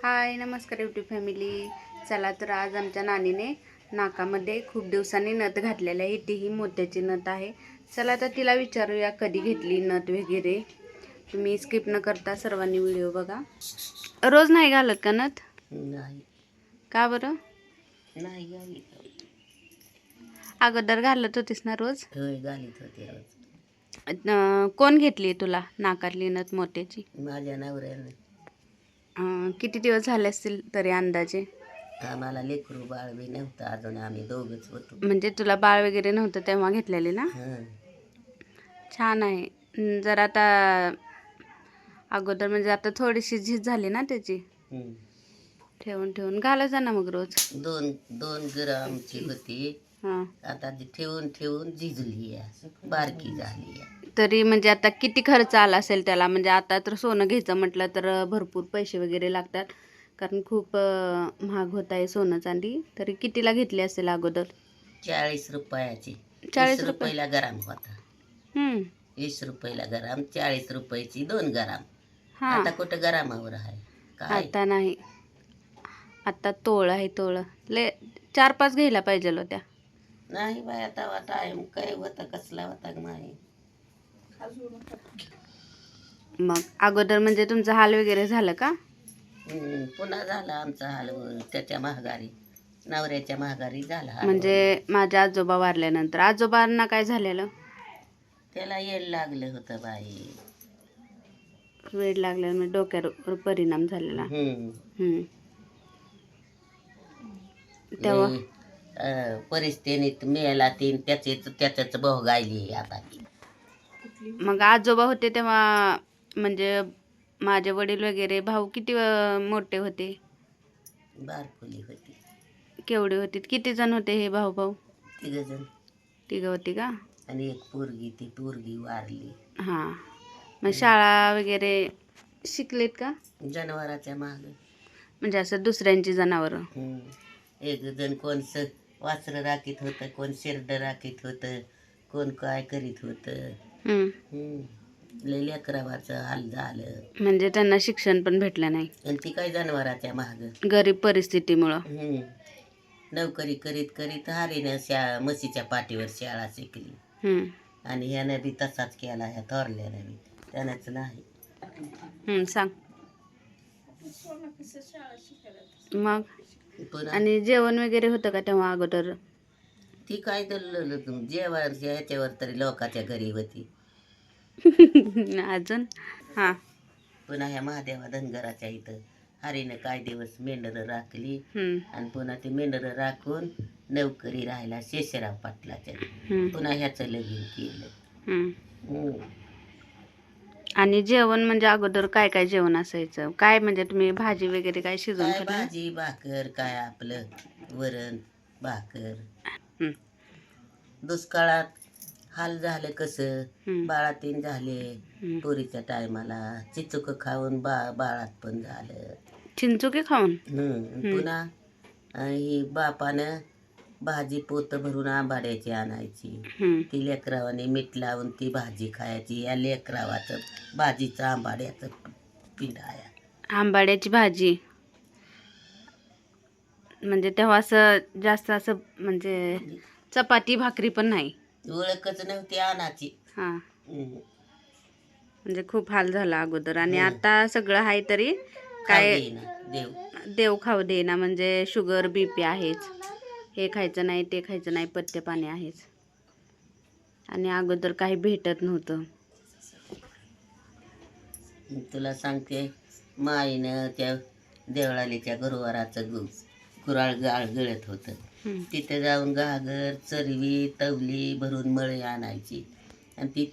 हाय नमस्कार YouTube family. चला तर आज आमच्या नानीने नाकामध्ये खूप दिवसांनी नथ घातलेली आहे. तीही मोत्याची नथ आहे. चला तर तिला विचारूया कधी घेतली नथ वगैरे. तुम्ही स्किप न करता सर्वांनी व्हिडिओ बघा. रोज नाही घालत का नथ? नाही का बरं? नाही घालीत. अगोदर घालत होतीस ना रोज? होय घालीत होते रोज. कोण घेतली तुला नाकातली नथ मोत्याची? माझ्या नवऱ्यानं. किती दिवस झाले असतील तरी अंदाजे? आम्हाला लेकरू बाळ बी नव्हतं अजून, आम्ही दोघंच होतो. म्हणजे तुला बाळ वगैरे नव्हतं तेव्हा घेतलेली ना? हं. छान आहे. जर आता अगोदर म्हणजे आता थोडीशी झीज झाली ना त्याची. हं. ठेवून ठेवून घालायचा ना मग रोज. 2 ग्रामची होती, हां. आता ती ठेवून ठेवून झिजली आहे, बारकी झाली आहे. तरी म्हणजे आता किती खर्च आला असेल त्याला? म्हणजे आता तर सोनं घ्यायचं म्हटलं तर भरपूर पैसे वगैरे लागतात, कारण खूप महाग होत आहे सोनं चांदी. तरी कितीला घेतली असेल अगोदर? 40 रुपयाची. 40 20 रुपये? रुपयाला ग्राम होता. 20 रुपयाला ग्राम, 40 रुपयाची 2 ग्राम. हां. आता कुठं ग्रामावर आहे काय? आता नाही, आता तोळ आहे तोळ. 4-5 घ्यायला पाहिजे होत्या. नाही बाय, आता टाइम काय होता, कसला होता ग माही. मग अगोदर म्हणजे तुमचा हाल वगैरे झालं का? पुन्हा झाला आमचा हाल, त्याच्या महागारी, नवऱ्याच्या महागारी झाला हाल. म्हणजे माझ्या आजोबा वारल्यानंतर आजोबांना काय झालेलं? त्याला येड लागलं होतं बाई. वेड लागल्यानं म्हणजे डोक्यावर परिणाम झालेला. तेव्हा परिस्थितीत मेला तीन त्याच भोगायली आता. मग आजोबा होते तेव्हा म्हणजे माझे वडील वगैरे भाऊ किती मोठे होते? बारकुली होती. केवढे होते? किती जण होते हे भाऊ भाऊ? 3 जण. 3 होती का? आणि एक पोरगी, ती पोरगी वारली. हां. मग शाळा वगैरे शिकलेत का? जनावराच्या माग. म्हणजे असं दुसऱ्यांची जनावरं? एक जण कोण वासरं राखीत होतं, कोण शेरडं राखीत होतं, कोण काय करीत होतं. लय लेकरावाचं हाल झालं. म्हणजे त्यांना शिक्षण पण भेटलं नाही, आणि ती काय जनावराच्या माग. गरीब परिस्थितीमुळं. नोकरी करीत करीत हारीनं म्हशीच्या पाठीवर शाळा शिकली. आणि ह्यानं बी तसाच केला, ह्या थोरल्यानं बी. त्यानंच नाही. सांग मग. पुन्हा आणि जेवण वगैरे होतं का तेव्हा अगोदर? ती काय जेवायच्या ह्याच्यावर तरी लोकाच्या घरी होती. अजून? हां. पुन्हा ह्या महादेवा धनगराच्या इथं हरीनं काय दिवस मेंढरं राखली. आणि पुन्हा ती मेंढरं राखून नोकरी राहिला शेषराव पाटलाच्या. पुन्हा ह्याचं लगीन केलं. आणि जेवण म्हणजे अगोदर काय काय जेवण असायचं? काय म्हणजे तुम्ही भाजी वगैरे काय शिजवून काय खाल्लं? भाजी भाकर, काय आपलं वरण भाकर. दुष्काळात हाल झालं कसं, बाळातीन झाले पोरीच्या टायमाला. चिचुक खाऊन बाळात पण झालं. चिंचुके खाऊन? पुन्हा ही बापानं भाजी पोत भरून आंबाड्याची आणायची. ती लेकरावाने मीठ लावून ती भाजी खायची. या लेकरावाचं भाजीचं आंबाड्याचं पिंडाया. आंबाड्याची भाजी म्हणजे तेव्हा असं जास्त असं म्हणजे चपाती भाकरी पण नाही, ओळखच नव्हती आणाची. हां. म्हणजे खूप हाल झाला अगोदर. आणि आता सगळं आहे तरी काय देव खाऊ देईना. म्हणजे शुगर BP आहेच, हे खायचं नाही ते खायचं नाही, पथ्य पाणी आहेच. आणि अगोदर काही भेटत नव्हतं. तुला सांगते, माईनं त्या देवळालीच्या गुरुवाराचं कुराळ गाळ गळत होतं. तिथे जाऊन घागर चरवी तवली भरून मळी आणायची. आणि ती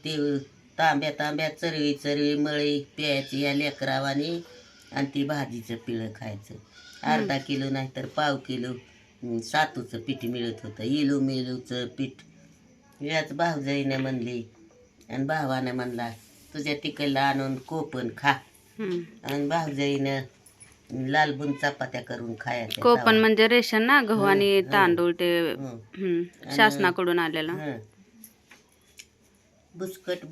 तांब्या चरवी मळी प्यायची या लेकरावानी. आणि ती भाजीचं पिळं खायचं. अर्धा किलो नाही तर पाव किलो सातूचं पीठ मिळत होतं, इलूमिलूचं पीठ. याच भावजाईनं म्हणली आणि भावानं म्हणला, तुझ्या तिकडला आणून कोपण खा. आणि भावजाईनं लालबुन चपात्या करून खायच्या. कोपन म्हणजे रेशन ना, गहू आणि तांदूळ, ते शासनाकडून आलेलं. बुसकट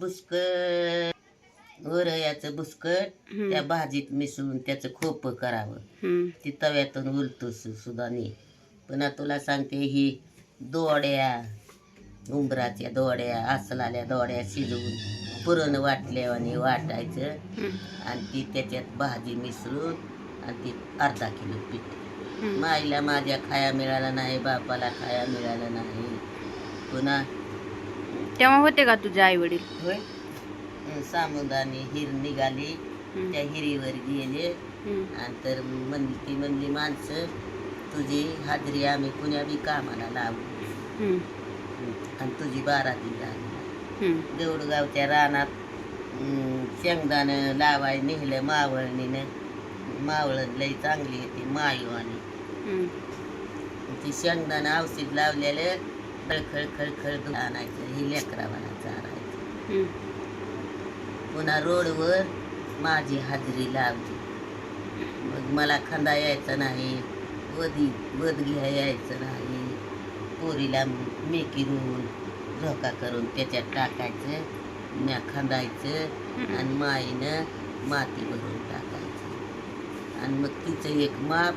वरयाचं बुसकट हम्म. त्या भाजीत मिसळून त्याचं खोपं करावं. हम्म. ती तव्यातून उलतो सुद्धा नाही. पुन्हा तुला सांगते ही दोड्या उंबराच्या दोड्या असलाल्या दोड्या शिजवून पुरण वाटल्यावानी वाटायचं हम्म. आणि ती त्याच्यात भाजी मिसळून आणि ती अर्धा किलो पीठ. हम्म. माईला माझ्या खाया मिळाला नाही, बापाला खाया मिळालं नाही. पुन्हा तेव्हा होते का तुझे आई वडील? होय सामुदाने हिर निघाली, त्या हिरीवर गेले आणि तर म्हणली माणसं तुझी हाजरी आम्ही कुण्या बी कामाला लावू आणि तुझी बाराती झाली. देऊडगावच्या रानात शेंगदाणं लावाय नेलं मावळणीनं. मावळण लई चांगली होती मायू आणि ती शेंगदाणं औषध लावलेलं खळखळ खळखळ दूध आणायचं ही लेकरावाला चारायचं. पुन्हा रोडवर माझी हाजरी लावली. मग मला खंदा यायचा नाही, वध घ्या यायचं नाही. पोरीला मेकीरून झोका करून त्याच्यात टाकायचं, म्या खंदायचं आणि माईनं माती भरून टाकायचं. आणि मग तिचं एक माप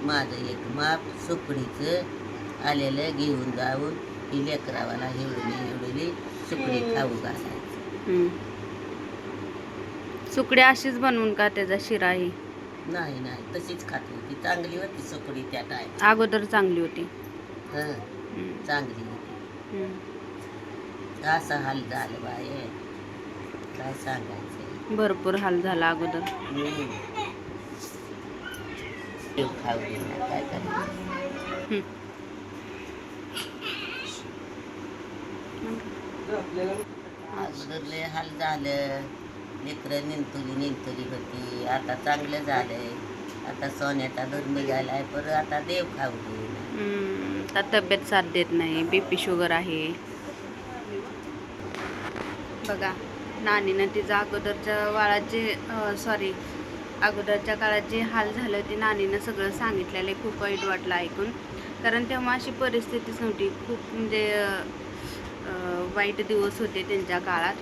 माझं एक माप सुकडीचं आलेलं घेऊन जाऊन ही लेकरावाला एवढली सुकडी खाऊ घालायचं. सुकडी अशीच बनवून का त्याचा शिराही? नाही तशीच खात होती. चांगली होती सुकडी त्या टायम. अगोदर चांगली होती. हं चांगली होती. असा हाल झालं बाय, काय सांगायचं. भरपूर हाल झाला अगोदर. खाऊ दे काय करायचं. अगोदर लय हाल झालं. लेकरं निंतुली होती. आता चांगलं झालंय. आता सोन्याचा दूध निघालाय, पर आता देव खाऊ दे. आता तब्येत साथ देत नाही, BP शुगर आहे. बघा नानीनं तिचं अगोदरच्या काळात जे हाल झालं ते नानीनं सगळं सांगितलेलं. खूप वाईट वाटलं ऐकून, कारण तेव्हा अशी परिस्थितीच नव्हती. खूप म्हणजे वाईट दिवस होते त्यांच्या काळात.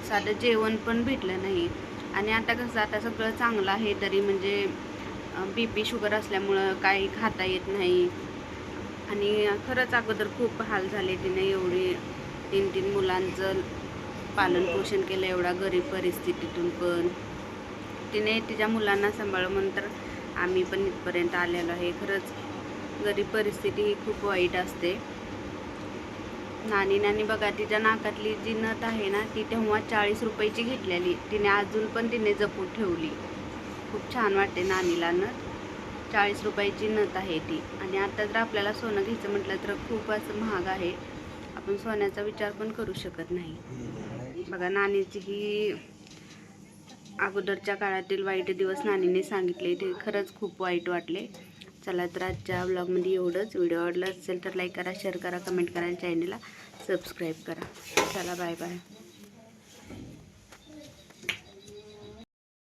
साधं जेवण पण भेटलं नाही. आणि आता कसं आता सगळं चांगलं आहे, तरी म्हणजे BP शुगर असल्यामुळं काही खाता येत नाही. आणि खरंच अगोदर खूप हाल झाले. तिने एवढी 3 मुलांचं पालन पोषण केलं, एवढा गरीब परिस्थितीतून पण तिने तिच्या मुलांना सांभाळलं. म्हणून तर आम्ही पण इथपर्यंत आलेलो आहे. खरंच गरीब परिस्थिती ही खूप वाईट असते. नानी बघा तिच्या नाकातली जी नथ आहे ना, ती तेव्हा 40 रुपयाची घेतलेली. तिने अजून पण तिने जपून ठेवली. खूप छान वाटते नानीला नथ. 40 रुपयाची नथ आहे ती. आणि आता जर आपल्याला सोनं घ्यायचं म्हटलं तर खूप असं महाग आहे. आपण सोन्याचा विचार पण करू शकत नाही. बघा नानीची ही अगोदरच्या काळातील वाईट दिवस नानीने सांगितले, ते खरंच खूप वाईट वाटले. चला तर आजच्या ब्लॉगमध्ये एवढंच. व्हिडिओ आवडला असेल तर लाईक करा, शेअर करा, कमेंट करा आणि चॅनलला सबस्क्राईब करा. चला बाय बाय.